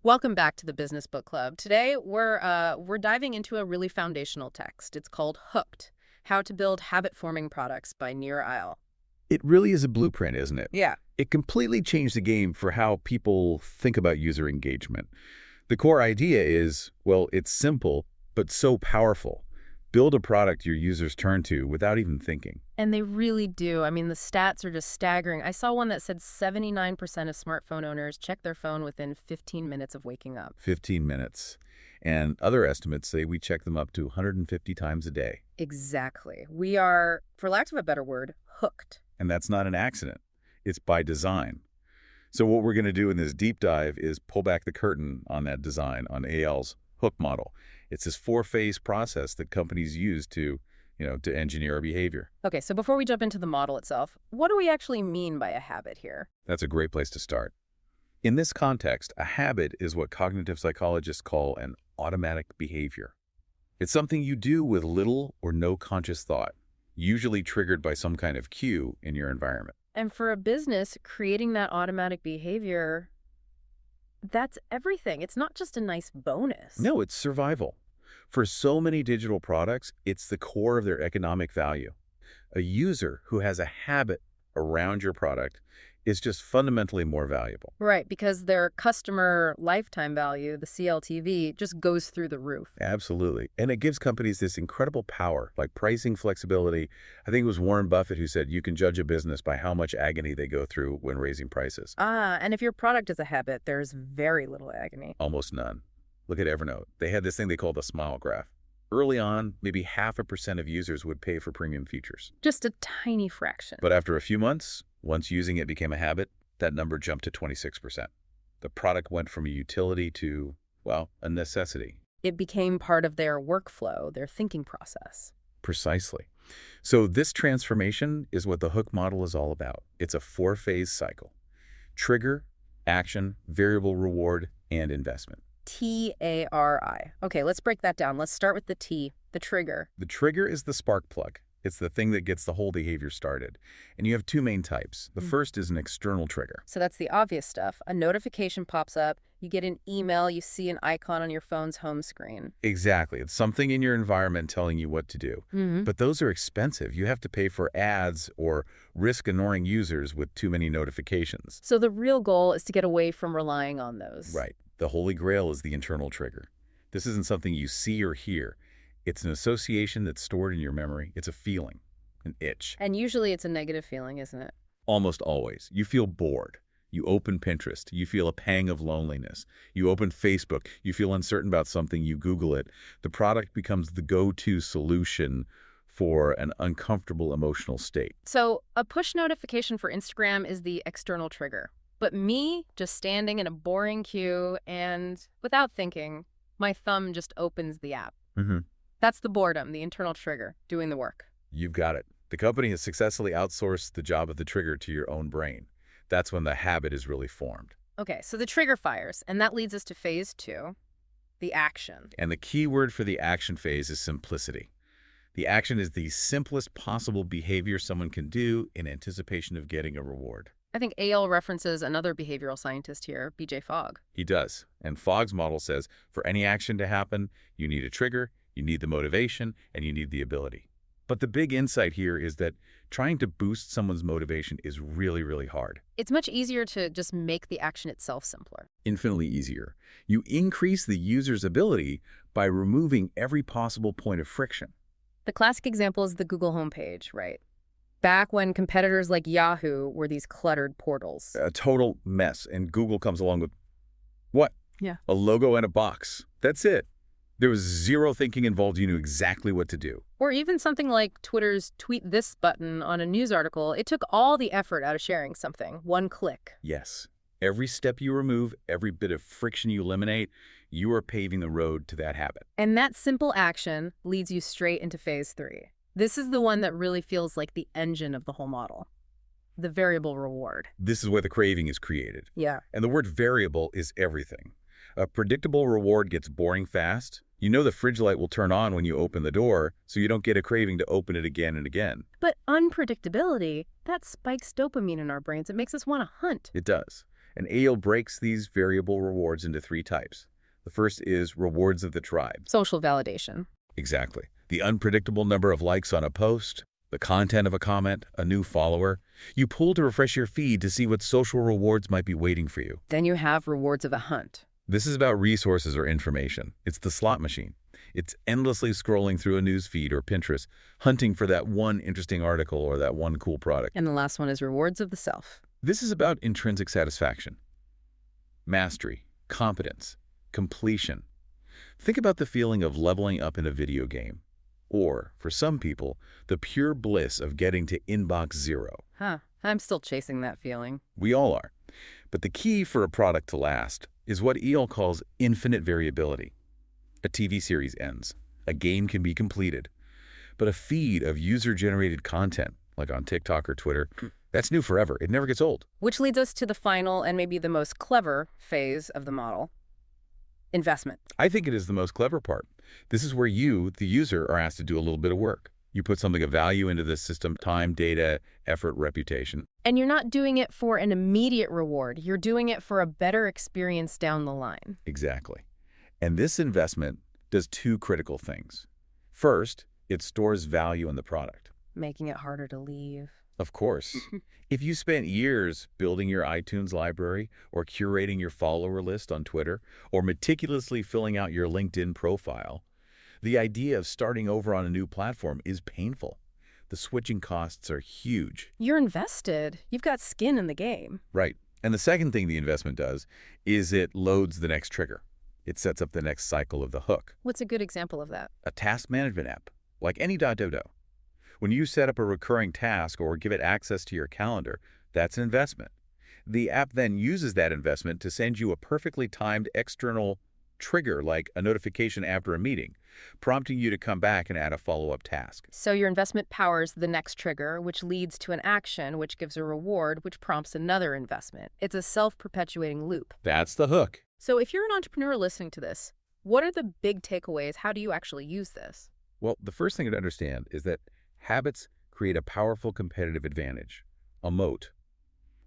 Welcome back to the Business Book Club. Today, we're diving into a really foundational text. It's called Hooked: How to Build Habit-Forming Products by Nir Eyal. It really is a blueprint, isn't it? Yeah. It completely changed the game for how people think about user engagement. The core idea is, well, it's simple, but so powerful. Build a product your users turn to without even thinking. And they really do. I mean, the stats are just staggering. I saw one that said 79% of smartphone owners check their phone within 15 minutes of waking up. 15 minutes. And other estimates say we check them up to 150 times a day. Exactly. We are, for lack of a better word, hooked. And that's not an accident. It's by design. So what we're going to do in this deep dive is pull back the curtain on that design, on Eyal's hook model. It's this four-phase process that companies use to engineer our behavior. Okay, so before we jump into the model itself, what do we actually mean by a habit here? That's a great place to start. In this context, a habit is what cognitive psychologists call an automatic behavior. It's something you do with little or no conscious thought, usually triggered by some kind of cue in your environment. And for a business, creating that automatic behavior, that's everything. It's not just a nice bonus. No, it's survival. For so many digital products, it's the core of their economic value. A user who has a habit around your product is just fundamentally more valuable. Right, because their customer lifetime value, the CLTV, just goes through the roof. Absolutely. And it gives companies this incredible power, like pricing flexibility. I think it was Warren Buffett who said you can judge a business by how much agony they go through when raising prices. And if your product is a habit, there's very little agony. Almost none. Look at Evernote. They had this thing they called the smile graph. Early on, maybe 0.5% of users would pay for premium features. Just a tiny fraction. But after a few months, once using it became a habit, that number jumped to 26%. The product went from a utility to, well, a necessity. It became part of their workflow, their thinking process. Precisely. So this transformation is what the hook model is all about. It's a four-phase cycle: trigger, action, variable reward, and investment. TARI. Okay, let's break that down. Let's start with the T, the trigger. The trigger is the spark plug. It's the thing that gets the whole behavior started. And you have two main types. The first is an external trigger. So that's the obvious stuff. A notification pops up, you get an email, you see an icon on your phone's home screen. Exactly. It's something in your environment telling you what to do. But those are expensive. You have to pay for ads or risk annoying users with too many notifications. So the real goal is to get away from relying on those. Right. The holy grail is the internal trigger. This isn't something you see or hear. It's an association that's stored in your memory. It's a feeling, an itch. And usually it's a negative feeling, isn't it? Almost always. You feel bored. You open Pinterest. You feel a pang of loneliness. You open Facebook. You feel uncertain about something. You Google it. The product becomes the go-to solution for an uncomfortable emotional state. So a push notification for Instagram is the external trigger. But me, just standing in a boring queue and without thinking, my thumb just opens the app. That's the boredom, the internal trigger, doing the work. You've got it. The company has successfully outsourced the job of the trigger to your own brain. That's when the habit is really formed. Okay, so the trigger fires, and that leads us to phase 2, the action. And the key word for the action phase is simplicity. The action is the simplest possible behavior someone can do in anticipation of getting a reward. I think Eyal references another behavioral scientist here, BJ Fogg. He does. And Fogg's model says for any action to happen, you need a trigger, you need the motivation, and you need the ability. But the big insight here is that trying to boost someone's motivation is really, really hard. It's much easier to just make the action itself simpler. Infinitely easier. You increase the user's ability by removing every possible point of friction. The classic example is the Google homepage, right? Back when competitors like Yahoo were these cluttered portals. A total mess. And Google comes along with, what? Yeah. A logo and a box. That's it. There was zero thinking involved. You knew exactly what to do. Or even something like Twitter's tweet this button on a news article. It took all the effort out of sharing something. One click. Yes. Every step you remove, every bit of friction you eliminate, you are paving the road to that habit. And that simple action leads you straight into phase 3. This is the one that really feels like the engine of the whole model. The variable reward. This is where the craving is created. Yeah. And the word variable is everything. A predictable reward gets boring fast. You know the fridge light will turn on when you open the door, so you don't get a craving to open it again and again. But unpredictability, that spikes dopamine in our brains. It makes us want to hunt. It does. And Eyal breaks these variable rewards into three types. The first is rewards of the tribe. Social validation. Exactly. The unpredictable number of likes on a post, the content of a comment, a new follower. You pull to refresh your feed to see what social rewards might be waiting for you. Then you have rewards of a hunt. This is about resources or information. It's the slot machine. It's endlessly scrolling through a news feed or Pinterest, hunting for that one interesting article or that one cool product. And the last one is rewards of the self. This is about intrinsic satisfaction, mastery, competence, completion. Think about the feeling of leveling up in a video game. Or, for some people, the pure bliss of getting to inbox 0. I'm still chasing that feeling. We all are. But the key for a product to last is what Eyal calls infinite variability. A TV series ends. A game can be completed. But a feed of user-generated content, like on TikTok or Twitter, that's new forever. It never gets old. Which leads us to the final and maybe the most clever phase of the model. Investment. I think it is the most clever part. This is where you, the user, are asked to do a little bit of work. You put something of value into the system: time, data, effort, reputation. And you're not doing it for an immediate reward. You're doing it for a better experience down the line. Exactly. And this investment does two critical things. First, it stores value in the product. Making it harder to leave. Of course. If you spent years building your iTunes library or curating your follower list on Twitter or meticulously filling out your LinkedIn profile, the idea of starting over on a new platform is painful. The switching costs are huge. You're invested. You've got skin in the game. Right. And the second thing the investment does is it loads the next trigger. It sets up the next cycle of the hook. What's a good example of that? A task management app, like any .dodo. When you set up a recurring task or give it access to your calendar, that's an investment. The app then uses that investment to send you a perfectly timed external trigger, like a notification after a meeting, prompting you to come back and add a follow-up task. So your investment powers the next trigger, which leads to an action, which gives a reward, which prompts another investment. It's a self-perpetuating loop. That's the hook. So if you're an entrepreneur listening to this, what are the big takeaways? How do you actually use this? Well, the first thing to understand is that habits create a powerful competitive advantage, a moat.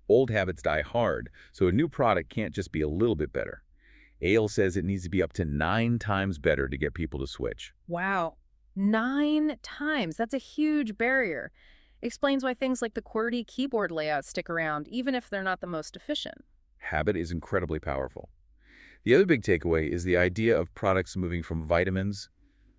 Old habits die hard, so a new product can't just be a little bit better. Eyal says it needs to be up to 9 times better to get people to switch. Wow, 9 times. That's a huge barrier. Explains why things like the QWERTY keyboard layouts stick around, even if they're not the most efficient. Habit is incredibly powerful. The other big takeaway is the idea of products moving from vitamins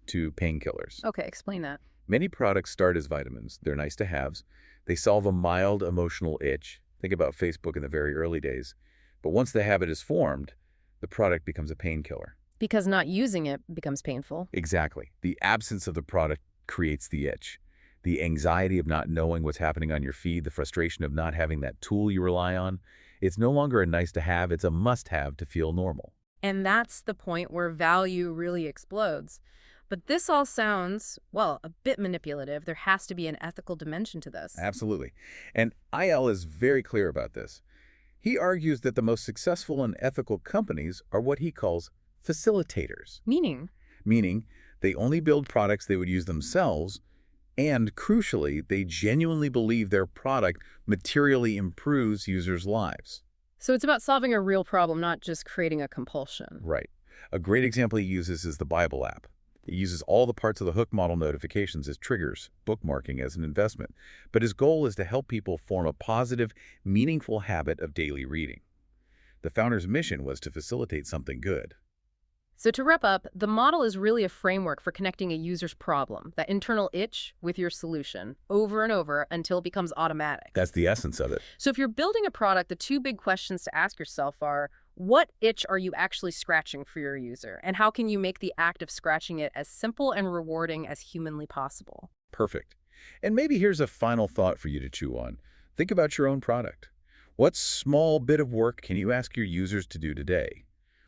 to painkillers. Okay, explain that. Many products start as vitamins. They're nice to haves. They solve a mild emotional itch. Think about Facebook in the very early days. But once the habit is formed, the product becomes a painkiller. Because not using it becomes painful. Exactly. The absence of the product creates the itch. The anxiety of not knowing what's happening on your feed, the frustration of not having that tool you rely on. It's no longer a nice to have, it's a must-have to feel normal. And that's the point where value really explodes. But this all sounds, well, a bit manipulative. There has to be an ethical dimension to this. Absolutely. And Eyal is very clear about this. He argues that the most successful and ethical companies are what he calls facilitators. Meaning? Meaning, they only build products they would use themselves, and crucially, they genuinely believe their product materially improves users' lives. So it's about solving a real problem, not just creating a compulsion. Right. A great example he uses is the Bible app. It uses all the parts of the hook model notifications as triggers, bookmarking as an investment. But his goal is to help people form a positive, meaningful habit of daily reading. The founder's mission was to facilitate something good. So to wrap up, the model is really a framework for connecting a user's problem, that internal itch, with your solution, over and over until it becomes automatic. That's the essence of it. So if you're building a product, the 2 big questions to ask yourself are, what itch are you actually scratching for your user? And how can you make the act of scratching it as simple and rewarding as humanly possible? Perfect. And maybe here's a final thought for you to chew on. Think about your own product. What small bit of work can you ask your users to do today?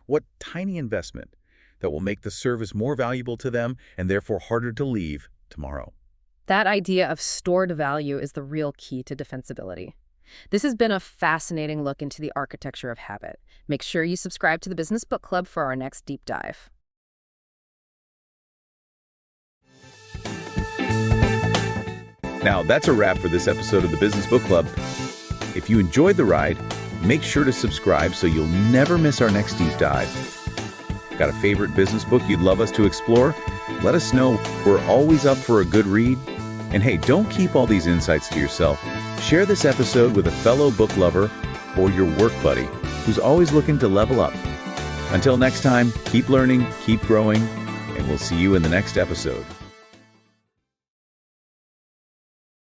What tiny investment that will make the service more valuable to them and therefore harder to leave tomorrow? That idea of stored value is the real key to defensibility. This has been a fascinating look into the architecture of habit. Make sure you subscribe to the Business Book Club for our next deep dive. Now, that's a wrap for this episode of the Business Book Club. If you enjoyed the ride, Make sure to subscribe so you'll never miss our next deep dive. Got a favorite business book you'd love us to explore? Let us know. We're always up for a good read. And hey, don't keep all these insights to yourself. Share this episode with a fellow book lover or your work buddy who's always looking to level up. Until next time, keep learning, keep growing, and we'll see you in the next episode.